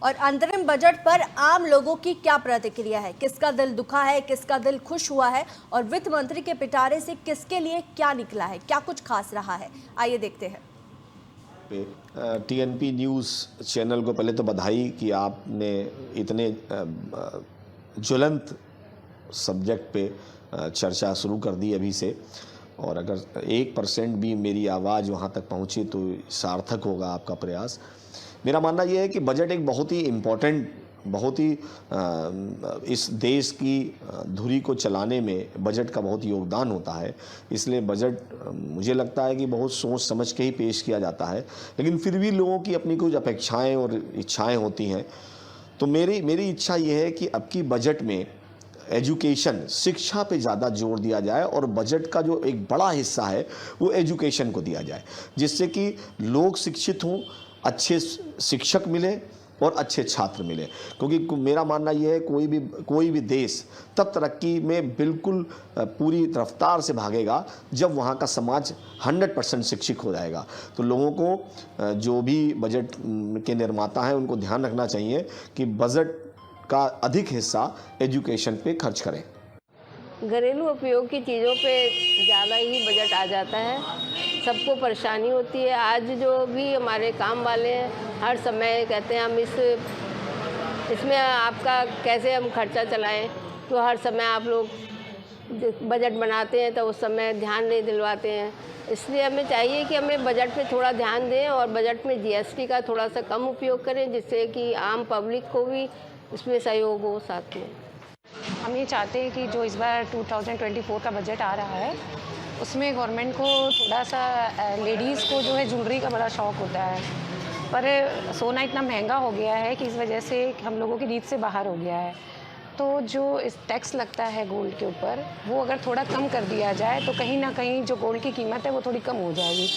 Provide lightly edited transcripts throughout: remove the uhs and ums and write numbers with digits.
और अंतरिम बजट पर आम लोगों की क्या प्रतिक्रिया है, किसका दिल दुखा है, किसका दिल खुश हुआ है और वित्त मंत्री के पिटारे से किसके लिए क्या निकला है, क्या कुछ खास रहा है, आइए देखते हैं। टीएनपी न्यूज़ चैनल को पहले तो बधाई कि आपने इतने ज्वलंत सब्जेक्ट पे चर्चा शुरू कर दी अभी से, और अगर 1% भी मेरी आवाज़ वहाँ तक पहुँची तो सार्थक होगा आपका प्रयास। मेरा मानना यह है कि बजट एक बहुत ही इम्पोर्टेंट, बहुत ही इस देश की धुरी को चलाने में बजट का बहुत योगदान होता है। इसलिए बजट मुझे लगता है कि बहुत सोच समझ के ही पेश किया जाता है, लेकिन फिर भी लोगों की अपनी कुछ अपेक्षाएं और इच्छाएं होती हैं। तो मेरी इच्छा ये है कि अब की बजट में एजुकेशन, शिक्षा पे ज़्यादा जोर दिया जाए और बजट का जो एक बड़ा हिस्सा है वो एजुकेशन को दिया जाए, जिससे कि लोग शिक्षित हों, अच्छे शिक्षक मिले और अच्छे छात्र मिले। क्योंकि मेरा मानना यह है कोई भी देश तब तरक्की में बिल्कुल पूरी रफ्तार से भागेगा जब वहाँ का समाज 100% शिक्षित हो जाएगा। तो लोगों को, जो भी बजट के निर्माता हैं, उनको ध्यान रखना चाहिए कि बजट का अधिक हिस्सा एजुकेशन पे खर्च करें। घरेलू उपयोग की चीज़ों पे ज़्यादा ही बजट आ जाता है, सबको परेशानी होती है। आज जो भी हमारे काम वाले हैं हर समय कहते हैं हम इसमें आपका कैसे हम खर्चा चलाएं, तो हर समय आप लोग बजट बनाते हैं तो उस समय ध्यान नहीं दिलवाते हैं। इसलिए हमें चाहिए कि हमें बजट पे थोड़ा ध्यान दें और बजट में जीएसटी का थोड़ा सा कम उपयोग करें, जिससे कि आम पब्लिक को भी इसमें सहयोग हो साथ में। हम ये चाहते हैं कि जो इस बार 2024 का बजट आ रहा है उसमें गवर्नमेंट को थोड़ा सा, लेडीज़ को जो है ज्वेलरी का बड़ा शौक़ होता है, पर सोना इतना महंगा हो गया है कि इस वजह से हम लोगों की रीत से बाहर हो गया है। तो जो इस टैक्स लगता है गोल्ड के ऊपर, वो अगर थोड़ा कम कर दिया जाए तो कहीं ना कहीं जो गोल्ड की कीमत है वो थोड़ी कम हो जाएगी।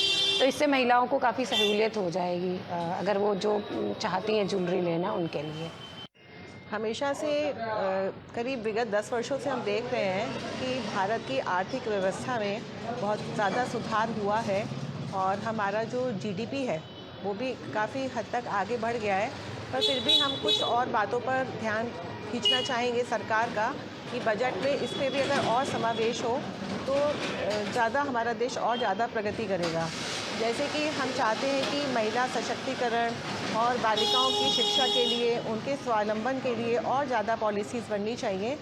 तो इससे महिलाओं को काफ़ी सहूलियत हो जाएगी, अगर वो जो चाहती हैं ज्वेलरी लेना उनके लिए। हमेशा से करीब विगत 10 वर्षों से हम देख रहे हैं कि भारत की आर्थिक व्यवस्था में बहुत ज़्यादा सुधार हुआ है और हमारा जो जीडीपी है वो भी काफ़ी हद तक आगे बढ़ गया है। पर फिर भी हम कुछ और बातों पर ध्यान खींचना चाहेंगे सरकार का कि बजट में इस पर भी अगर और समावेश हो तो ज़्यादा हमारा देश और ज़्यादा प्रगति करेगा। जैसे कि हम चाहते हैं कि महिला सशक्तिकरण और बालिकाओं की शिक्षा के लिए, उनके स्वावलंबन के लिए और ज़्यादा पॉलिसीज़ बननी चाहिए।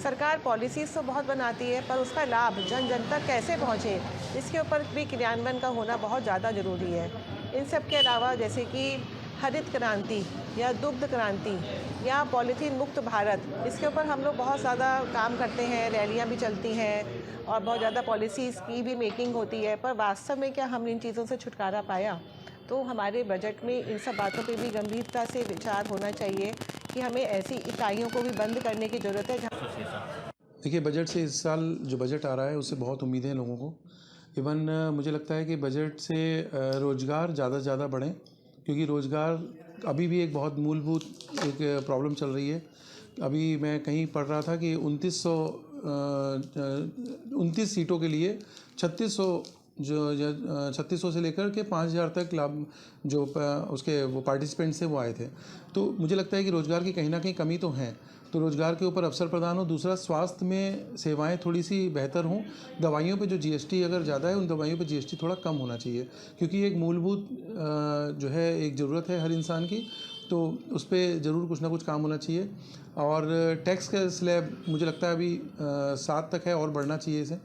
सरकार पॉलिसीज़ तो बहुत बनाती है, पर उसका लाभ जन जन तक कैसे पहुँचे, इसके ऊपर भी क्रियान्वयन का होना बहुत ज़्यादा ज़रूरी है। इन सब के अलावा जैसे कि हरित क्रांति या दुग्ध क्रांति या पॉलीथीन मुक्त भारत, इसके ऊपर हम लोग बहुत ज़्यादा काम करते हैं, रैलियाँ भी चलती हैं और बहुत ज़्यादा पॉलिसीज़ की भी मेकिंग होती है, पर वास्तव में क्या हम इन चीज़ों से छुटकारा पाया? तो हमारे बजट में इन सब बातों पे भी गंभीरता से विचार होना चाहिए कि हमें ऐसी इकाइयों को भी बंद करने की ज़रूरत है। देखिए, बजट से इस साल जो बजट आ रहा है उससे बहुत उम्मीदें हैं लोगों को। इवन मुझे लगता है कि बजट से रोज़गार ज़्यादा से ज़्यादा बढ़ें, क्योंकि रोज़गार अभी भी एक बहुत मूलभूत एक प्रॉब्लम चल रही है। अभी मैं कहीं पढ़ रहा था कि 29 सीटों के लिए 3600 से लेकर के 5000 तक लाभ जो उसके वो पार्टिसिपेंट्स थे वो आए थे। तो मुझे लगता है कि रोज़गार की कहीं ना कहीं कमी तो है, तो रोज़गार के ऊपर अवसर प्रदान हो। दूसरा, स्वास्थ्य में सेवाएं थोड़ी सी बेहतर हों। दवाइयों पे जो जीएसटी अगर ज़्यादा है, उन दवाइयों पे जीएसटी थोड़ा कम होना चाहिए, क्योंकि एक मूलभूत जो है एक ज़रूरत है हर इंसान की, तो उस पर ज़रूर कुछ ना कुछ काम होना चाहिए। और टैक्स का स्लैब मुझे लगता है अभी 7 तक है और बढ़ना चाहिए इसे।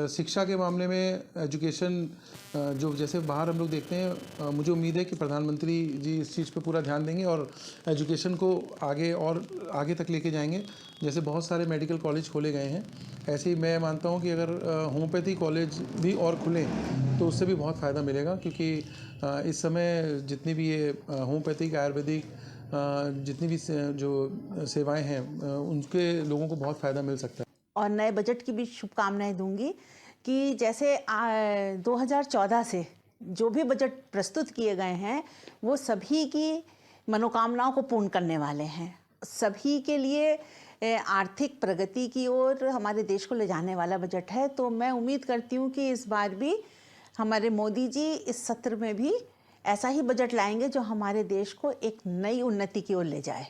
शिक्षा के मामले में एजुकेशन, जो जैसे बाहर हम लोग देखते हैं, मुझे उम्मीद है कि प्रधानमंत्री जी इस चीज़ पे पूरा ध्यान देंगे और एजुकेशन को आगे और आगे तक लेके जाएंगे। जैसे बहुत सारे मेडिकल कॉलेज खोले गए हैं, ऐसे ही मैं मानता हूँ कि अगर होम्योपैथी कॉलेज भी और खुलें तो उससे भी बहुत फ़ायदा मिलेगा, क्योंकि इस समय जितनी भी ये होम्योपैथिक, आयुर्वेदिक जितनी भी जो सेवाएँ हैं उनके लोगों को बहुत फ़ायदा मिल सकता है। और नए बजट की भी शुभकामनाएं दूंगी कि जैसे 2014 से जो भी बजट प्रस्तुत किए गए हैं वो सभी की मनोकामनाओं को पूर्ण करने वाले हैं, सभी के लिए आर्थिक प्रगति की ओर हमारे देश को ले जाने वाला बजट है। तो मैं उम्मीद करती हूँ कि इस बार भी हमारे मोदी जी इस सत्र में भी ऐसा ही बजट लाएंगे जो हमारे देश को एक नई उन्नति की ओर ले जाए।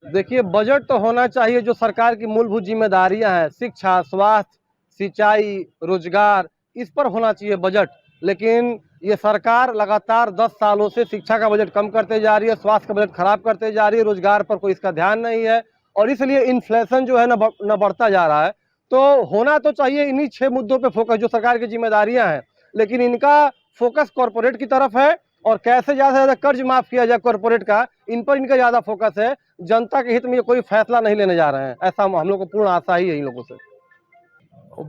देखिए, बजट तो होना चाहिए जो सरकार की मूलभूत जिम्मेदारियां हैं, शिक्षा, स्वास्थ्य, सिंचाई, रोजगार, इस पर होना चाहिए बजट। लेकिन ये सरकार लगातार 10 सालों से शिक्षा का बजट कम करते जा रही है, स्वास्थ्य का बजट खराब करते जा रही है, रोजगार पर कोई इसका ध्यान नहीं है और इसलिए इन्फ्लेशन जो है न बढ़ता जा रहा है। तो होना तो चाहिए इन्हीं 6 मुद्दों पे फोकस जो सरकार की जिम्मेदारियां हैं, लेकिन इनका फोकस कॉरपोरेट की तरफ है और कैसे ज्यादा से ज्यादा कर्ज माफ किया जाए कॉरपोरेट का, इन पर इनका ज्यादा फोकस है। जनता के हित में ये कोई फैसला नहीं लेने जा रहे हैं, ऐसा हम लोग को पूर्ण आशा ही है इन लोगों से।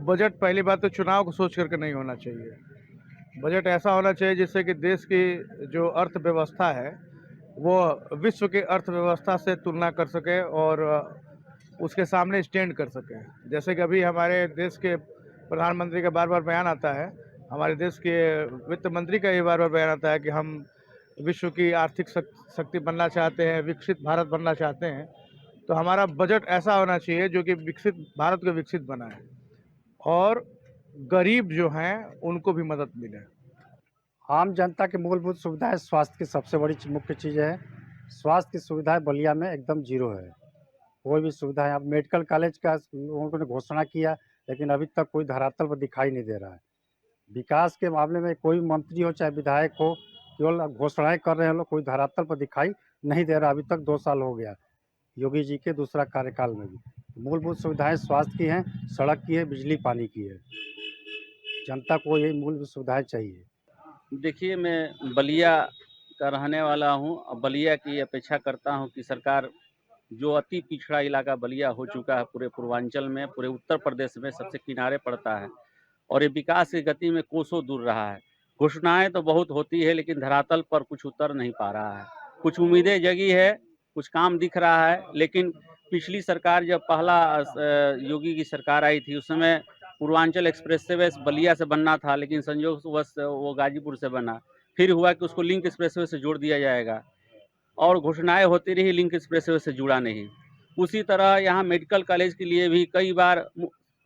बजट पहली बात तो चुनाव को सोच करके नहीं होना चाहिए। बजट ऐसा होना चाहिए जिससे कि देश की जो अर्थव्यवस्था है वो विश्व की अर्थव्यवस्था से तुलना कर सके और उसके सामने स्टैंड कर सके। जैसे कि अभी हमारे देश के प्रधानमंत्री का बार बार बयान आता है, हमारे देश के वित्त मंत्री का ये बार बार बयान आता है कि हम विश्व की आर्थिक शक्ति बनना चाहते हैं, विकसित भारत बनना चाहते हैं। तो हमारा बजट ऐसा होना चाहिए जो कि विकसित भारत को विकसित बनाए और गरीब जो हैं उनको भी मदद मिले। आम जनता की मूलभूत सुविधाएं स्वास्थ्य की सबसे बड़ी मुख्य चीज़ है। स्वास्थ्य की सुविधाएं बलिया में एकदम जीरो है, कोई भी सुविधा है। अब मेडिकल कॉलेज का उन्होंने घोषणा किया लेकिन अभी तक कोई धरातल पर दिखाई नहीं दे रहा है। विकास के मामले में कोई मंत्री हो चाहे विधायक हो, केवल घोषणाएं कर रहे हैं लोग, कोई धरातल पर दिखाई नहीं दे रहा। अभी तक 2 साल हो गया योगी जी के दूसरा कार्यकाल में भी। मूलभूत सुविधाएं स्वास्थ्य की हैं, सड़क की है, बिजली पानी की है। जनता को ये मूलभूत सुविधाएं चाहिए। देखिए, मैं बलिया का रहने वाला हूं और बलिया की अपेक्षा करता हूं कि सरकार, जो अति पिछड़ा इलाका बलिया हो चुका है पूरे पूर्वांचल में, पूरे उत्तर प्रदेश में सबसे किनारे पड़ता है और ये विकास की गति में कोसों दूर रहा है। घोषणाएं तो बहुत होती है लेकिन धरातल पर कुछ उतर नहीं पा रहा है। कुछ उम्मीदें जगी है, कुछ काम दिख रहा है, लेकिन पिछली सरकार जब पहला योगी की सरकार आई थी उस समय पूर्वांचल एक्सप्रेसवे बलिया से बनना था, लेकिन संयोगवश वो गाजीपुर से बना। फिर हुआ कि उसको लिंक एक्सप्रेसवे से जोड़ दिया जाएगा और घोषणाएं होती रही, लिंक एक्सप्रेसवे से जुड़ा नहीं। उसी तरह यहाँ मेडिकल कॉलेज के लिए भी कई बार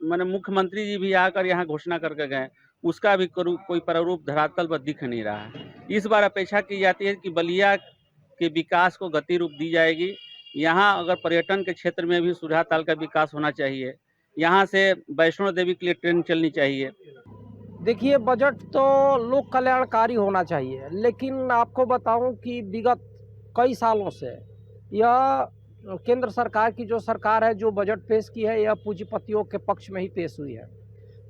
मैंने मुख्यमंत्री जी भी आकर यहाँ घोषणा करके गए, उसका भी कोई प्रारूप धरातल पर दिख नहीं रहा है। इस बार अपेक्षा की जाती है कि बलिया के विकास को गति रूप दी जाएगी। यहाँ अगर पर्यटन के क्षेत्र में भी सुधा ताल का विकास होना चाहिए, यहाँ से वैष्णो देवी के लिए ट्रेन चलनी चाहिए। देखिए, बजट तो लोक कल्याणकारी होना चाहिए, लेकिन आपको बताऊं कि विगत कई सालों से यह केंद्र सरकार की जो सरकार है, जो बजट पेश की है, यह पूंजीपतियों के पक्ष में ही पेश हुई है।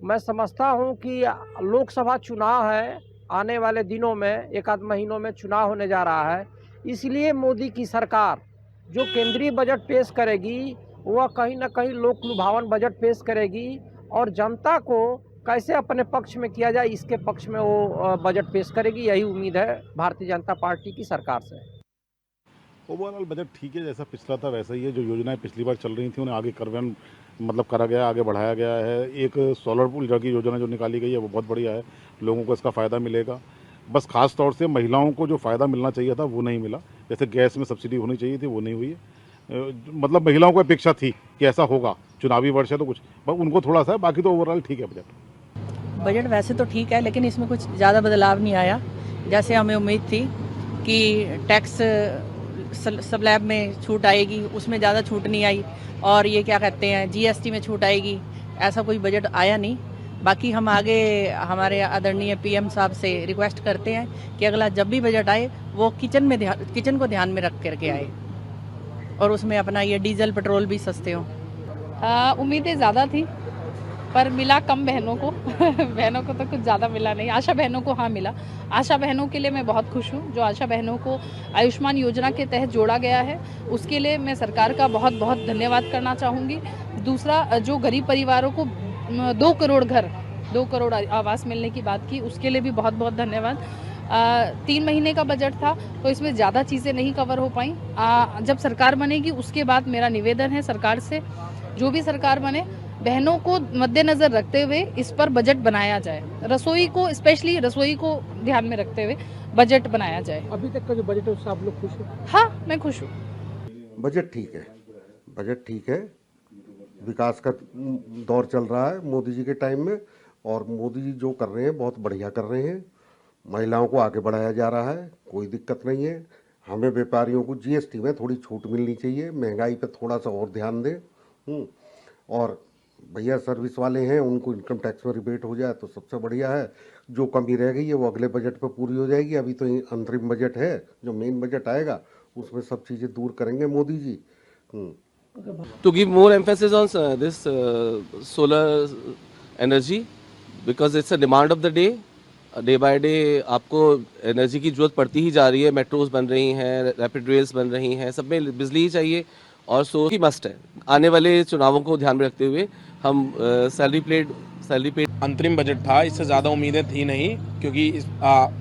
मैं समझता हूं कि लोकसभा चुनाव है, आने वाले दिनों में 1 आध महीनों में चुनाव होने जा रहा है, इसलिए मोदी की सरकार जो केंद्रीय बजट पेश करेगी वह कहीं ना कहीं लोक लुभावन बजट पेश करेगी और जनता को कैसे अपने पक्ष में किया जाए इसके पक्ष में वो बजट पेश करेगी। यही उम्मीद है भारतीय जनता पार्टी की सरकार से। ओवरऑल बजट ठीक है, जैसा पिछला था वैसा ही है। जो योजनाएं पिछली बार चल रही थी उन्हें आगे करवन करा गया, आगे बढ़ाया गया है। एक सोलर ऊर्जा की योजना जो निकाली गई है वो बहुत बढ़िया है, लोगों को इसका फ़ायदा मिलेगा। बस खास तौर से महिलाओं को जो फ़ायदा मिलना चाहिए था वो नहीं मिला। जैसे गैस में सब्सिडी होनी चाहिए थी वो नहीं हुई है। महिलाओं को अपेक्षा थी कि ऐसा होगा, चुनावी वर्ष है तो कुछ उनको थोड़ा सा है, बाकी तो ओवरऑल ठीक है बजट वैसे तो ठीक है, लेकिन इसमें कुछ ज़्यादा बदलाव नहीं आया। जैसे हमें उम्मीद थी कि टैक्स स्लैब में छूट आएगी, उसमें ज़्यादा छूट नहीं आई, और ये क्या कहते हैं जीएसटी में छूट आएगी, ऐसा कोई बजट आया नहीं। बाकी हम आगे हमारे आदरणीय पीएम साहब से रिक्वेस्ट करते हैं कि अगला जब भी बजट आए वो किचन को ध्यान में रख करके आए और उसमें अपना ये डीजल पेट्रोल भी सस्ते हों। उम्मीदें ज़्यादा थी पर मिला कम बहनों को बहनों को तो कुछ ज़्यादा मिला नहीं। आशा बहनों को हाँ मिला। आशा बहनों के लिए मैं बहुत खुश हूँ। जो आशा बहनों को आयुष्मान योजना के तहत जोड़ा गया है उसके लिए मैं सरकार का बहुत बहुत धन्यवाद करना चाहूँगी। दूसरा, जो गरीब परिवारों को 2 करोड़ घर, 2 करोड़ आवास मिलने की बात की, उसके लिए भी बहुत बहुत धन्यवाद। 3 महीने का बजट था तो इसमें ज़्यादा चीज़ें नहीं कवर हो पाई। जब सरकार बनेगी उसके बाद मेरा निवेदन है सरकार से, जो भी सरकार बने बहनों को मद्देनज़र रखते हुए इस पर बजट बनाया जाए। रसोई को, स्पेशली रसोई को ध्यान में रखते हुए बजट बनाया जाए। अभी तक का जो बजट है उससे आप लोग खुश हो? हाँ, मैं खुश हूँ। बजट ठीक है, बजट ठीक है। विकास का दौर चल रहा है मोदी जी के टाइम में, और मोदी जी जो कर रहे हैं बहुत बढ़िया कर रहे हैं। महिलाओं को आगे बढ़ाया जा रहा है, कोई दिक्कत नहीं है। हमें व्यापारियों को जीएसटी में थोड़ी छूट मिलनी चाहिए, महंगाई पे थोड़ा सा और ध्यान दें। और भैया सर्विस वाले हैं, उनको इनकम टैक्स में रिबेट हो जाए तो सबसे बढ़िया है। जो कमी रह गई है वो अगले बजट पे पूरी हो जाएगी। अभी तो ये अंतरिम बजट है, जो मेन बजट आएगा उसमें सब चीज़ें दूर करेंगे Modi ji. To give more emphasis on this solar energy because it's a demand of the day. Day by day आपको एनर्जी की जरूरत पड़ती ही जा रही है। मेट्रोज बन रही हैं, रैपिड रेल्स बन रही हैं, सब में बिजली ही चाहिए और सोलर की मस्ट है। आने वाले चुनावों को ध्यान में रखते हुए हम सैलरी पेड अंतरिम बजट था, इससे ज़्यादा उम्मीदें थी नहीं क्योंकि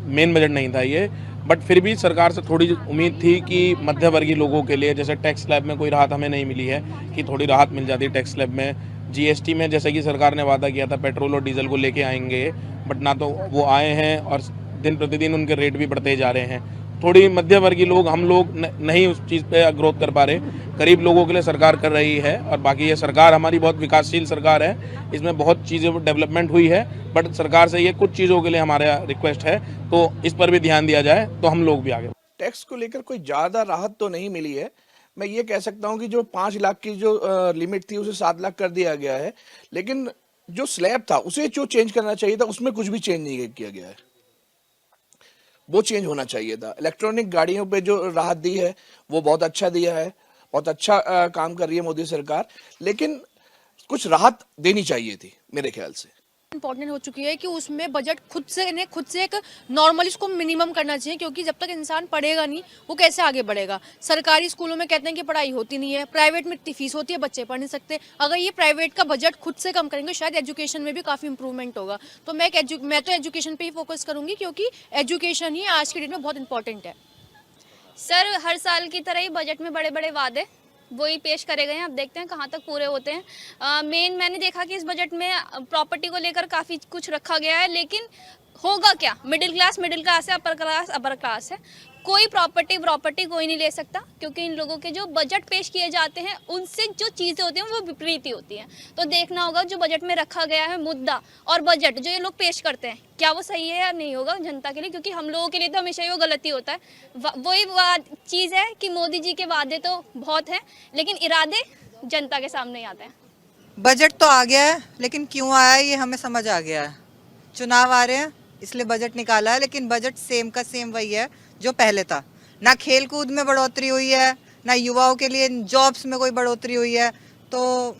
मेन बजट नहीं था ये। बट फिर भी सरकार से थोड़ी उम्मीद थी कि मध्य वर्गीय लोगों के लिए, जैसे टैक्स स्लैब में कोई राहत हमें नहीं मिली है, कि थोड़ी राहत मिल जाती है टैक्स स्लैब में। जीएसटी में जैसे कि सरकार ने वादा किया था पेट्रोल और डीजल को लेके आएंगे, बट ना तो वो आए हैं और दिन प्रतिदिन उनके रेट भी बढ़ते जा रहे हैं। थोड़ी मध्य वर्गीय लोग, हम लोग नहीं उस चीज़ पे ग्रोथ कर पा रहे। गरीब लोगों के लिए सरकार कर रही है और बाकी ये सरकार हमारी बहुत विकासशील सरकार है, इसमें बहुत चीज़ें डेवलपमेंट हुई है। बट सरकार से ये कुछ चीज़ों के लिए हमारा रिक्वेस्ट है, तो इस पर भी ध्यान दिया जाए तो हम लोग भी आगे। टैक्स को लेकर कोई ज़्यादा राहत तो नहीं मिली है। मैं ये कह सकता हूँ कि जो 5 लाख की जो लिमिट थी उसे 7 लाख कर दिया गया है, लेकिन जो स्लैब था उसे जो चेंज करना चाहिए था उसमें कुछ भी चेंज नहीं किया गया है, वो चेंज होना चाहिए था। इलेक्ट्रॉनिक गाड़ियों पे जो राहत दी है वो बहुत अच्छा दिया है, बहुत अच्छा काम कर रही है मोदी सरकार, लेकिन कुछ राहत देनी चाहिए थी मेरे ख्याल से। इम्पोर्टेंट हो चुकी है कि उसमें बजट खुद से एक नॉर्मली उसको मिनिमम करना चाहिए, क्योंकि जब तक इंसान पढ़ेगा नहीं वो कैसे आगे बढ़ेगा। सरकारी स्कूलों में कहते हैं कि पढ़ाई होती नहीं है, प्राइवेट में इतनी फीस होती है, बच्चे पढ़ नहीं सकते। अगर ये प्राइवेट का बजट खुद से कम करेंगे शायद एजुकेशन में भी काफ़ी इंप्रूवमेंट होगा। तो मैं तो एजुकेशन पे ही फोकस करूंगी, क्योंकि एजुकेशन ही आज के डेट में बहुत इंपॉर्टेंट है। सर, हर साल की तरह ही बजट में बड़े बड़े वादे वही पेश करे गए हैं, अब देखते हैं कहाँ तक पूरे होते हैं। मैंने देखा कि इस बजट में प्रॉपर्टी को लेकर काफ़ी कुछ रखा गया है, लेकिन होगा क्या? मिडिल क्लास है, अपर क्लास है, कोई प्रॉपर्टी कोई नहीं ले सकता, क्योंकि इन लोगों के जो बजट पेश किए जाते हैं उनसे जो चीज़ें होती हैं वो विपरीत ही होती हैं। तो देखना होगा जो बजट में रखा गया है मुद्दा और बजट जो ये लोग पेश करते हैं क्या वो सही है या नहीं होगा जनता के लिए, क्योंकि हम लोगों के लिए तो हमेशा ही वो गलती होता है। वही चीज़ है कि मोदी जी के वादे तो बहुत हैं, लेकिन इरादे जनता के सामने ही आते हैं। बजट तो आ गया है, लेकिन क्यों आया ये हमें समझ आ गया है। चुनाव आ रहे हैं इसलिए बजट निकाला है, लेकिन बजट सेम का सेम वही है जो पहले था। ना खेल कूद में बढ़ोतरी हुई है, ना युवाओं के लिए जॉब्स में कोई बढ़ोतरी हुई है, तो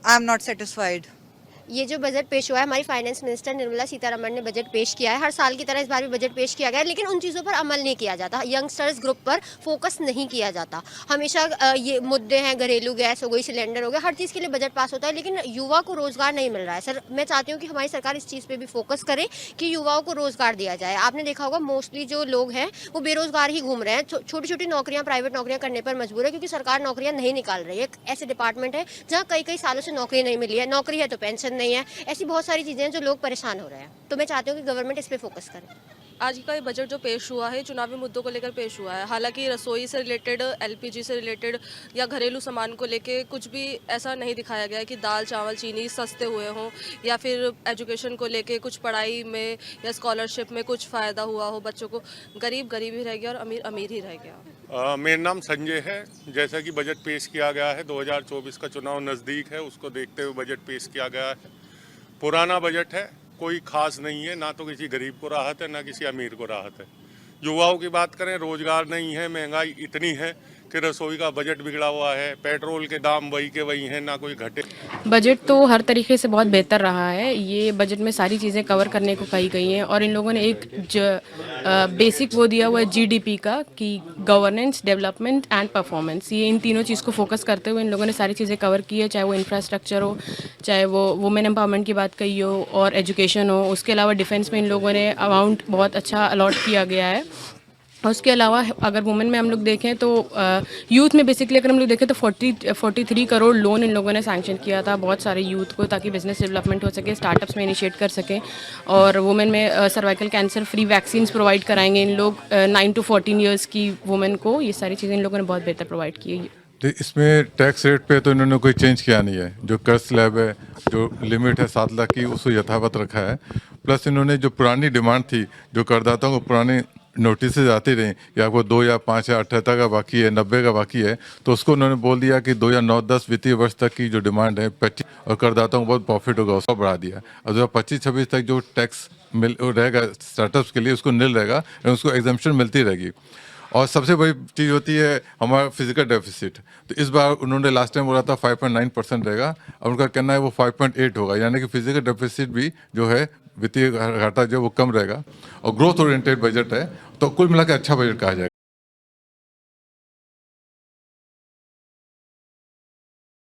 आई एम नॉट सेटिस्फाइड। ये जो बजट पेश हुआ है, हमारी फाइनेंस मिनिस्टर निर्मला सीतारमण ने बजट पेश किया है। हर साल की तरह इस बार भी बजट पेश किया गया है, लेकिन उन चीज़ों पर अमल नहीं किया जाता। यंगस्टर्स ग्रुप पर फोकस नहीं किया जाता। हमेशा ये मुद्दे हैं, घरेलू गैस हो गई, सिलेंडर हो गया, हर चीज़ के लिए बजट पास होता है, लेकिन युवा को रोज़गार नहीं मिल रहा है। सर, मैं चाहती हूँ कि हमारी सरकार इस चीज़ पर भी फोकस करे कि युवाओं को रोज़गार दिया जाए। आपने देखा होगा मोस्टली जो लोग हैं वो बेरोज़गार ही घूम रहे हैं, छोटी छोटी नौकरियाँ, प्राइवेट नौकरियाँ करने पर मजबूर है, क्योंकि सरकार नौकरियाँ नहीं निकाल रही है। एक ऐसे डिपार्टमेंट है जहाँ कई सालों से नौकरी नहीं मिली है, नौकरी है तो पेंशन नहीं है, ऐसी बहुत सारी चीज़ें हैं जो लोग परेशान हो रहे हैं। तो मैं चाहती हूँ कि गवर्नमेंट इस पे फोकस करे। आज का ये बजट जो पेश हुआ है चुनावी मुद्दों को लेकर पेश हुआ है। हालांकि रसोई से रिलेटेड, एलपीजी से रिलेटेड या घरेलू सामान को लेके कुछ भी ऐसा नहीं दिखाया गया है कि दाल चावल चीनी सस्ते हुए हों, या फिर एजुकेशन को लेके कुछ पढ़ाई में या स्कॉलरशिप में कुछ फ़ायदा हुआ हो। बच्चों को गरीब ही रह गया और अमीर अमीर ही रह गया। मेरा नाम संजय है। जैसा कि बजट पेश किया गया है, 2024 का चुनाव नज़दीक है, उसको देखते हुए बजट पेश किया गया है। पुराना बजट है, कोई खास नहीं है, ना तो किसी गरीब को राहत है ना किसी अमीर को राहत है। युवाओं की बात करें, रोजगार नहीं है, महंगाई इतनी है कि रसोई का बजट बिगड़ा हुआ है, पेट्रोल के दाम वही के वही हैं, ना कोई घटे। बजट तो हर तरीके से बहुत बेहतर रहा है। ये बजट में सारी चीज़ें कवर करने को कही गई हैं, और इन लोगों ने एक बेसिक वो दिया हुआ है जीडीपी का, कि गवर्नेंस, डेवलपमेंट एंड परफॉर्मेंस, ये इन तीनों चीज़ को फोकस करते हुए इन लोगों ने सारी चीज़ें कवर की है। चाहे वो इंफ्रास्ट्रक्चर हो, चाहे वो वुमेन एम्पावरमेंट की बात कही हो, और एजुकेशन हो। उसके अलावा डिफेंस में इन लोगों ने अमाउंट बहुत अच्छा अलॉट किया गया है। उसके अलावा अगर वुमेन में हम लोग देखें तो यूथ में बेसिकली अगर हम लोग देखें तो 43 करोड़ लोन इन लोगों ने सैंक्शन किया था बहुत सारे यूथ को, ताकि बिजनेस डेवलपमेंट हो सके, स्टार्टअप्स में इनिशिएट कर सकें। और वुमेन में cervical cancer free vaccines provide कराएंगे इन लोग 9 to 14 ईयर्स की वुमेन को। ये सारी चीज़ें इन लोगों ने बहुत बेहतर प्रोवाइड की है। तो इसमें टैक्स रेट पे तो इन्होंने कोई चेंज किया नहीं है। जो कर स्लैब है, जो लिमिट है 7 लाख की, उसको यथावत रखा है। प्लस इन्होंने जो पुरानी डिमांड थी, जो करदाताओं को पुराने नोटिस आती रही कि आपको 2 या 5 या 78 का बाकी है, 90 का बाकी है, तो उसको उन्होंने बोल दिया कि 2 या 9-10 वित्तीय वर्ष तक की जो डिमांड है 25 और करदाताओं को बहुत प्रॉफिट होगा, उसको बढ़ा दिया। और 2025-26 तक जो टैक्स मिल रहेगा स्टार्टअप्स के लिए, उसको निल रहेगा, उसको एग्जम्पशन मिलती रहेगी। और सबसे बड़ी चीज़ होती है हमारा फिजिकल डेफिसिट। तो इस बार उन्होंने लास्ट टाइम बोला था 5.9% रहेगा, और उनका कहना है वो 5.8 होगा, यानी कि फिजिकल डेफिसिट भी जो है, वित्तीय घाटा जो वो कम रहेगा। और ग्रोथ ओरिएंटेड बजट है, तो कुल मिलाकर अच्छा बजट कहा जाएगा।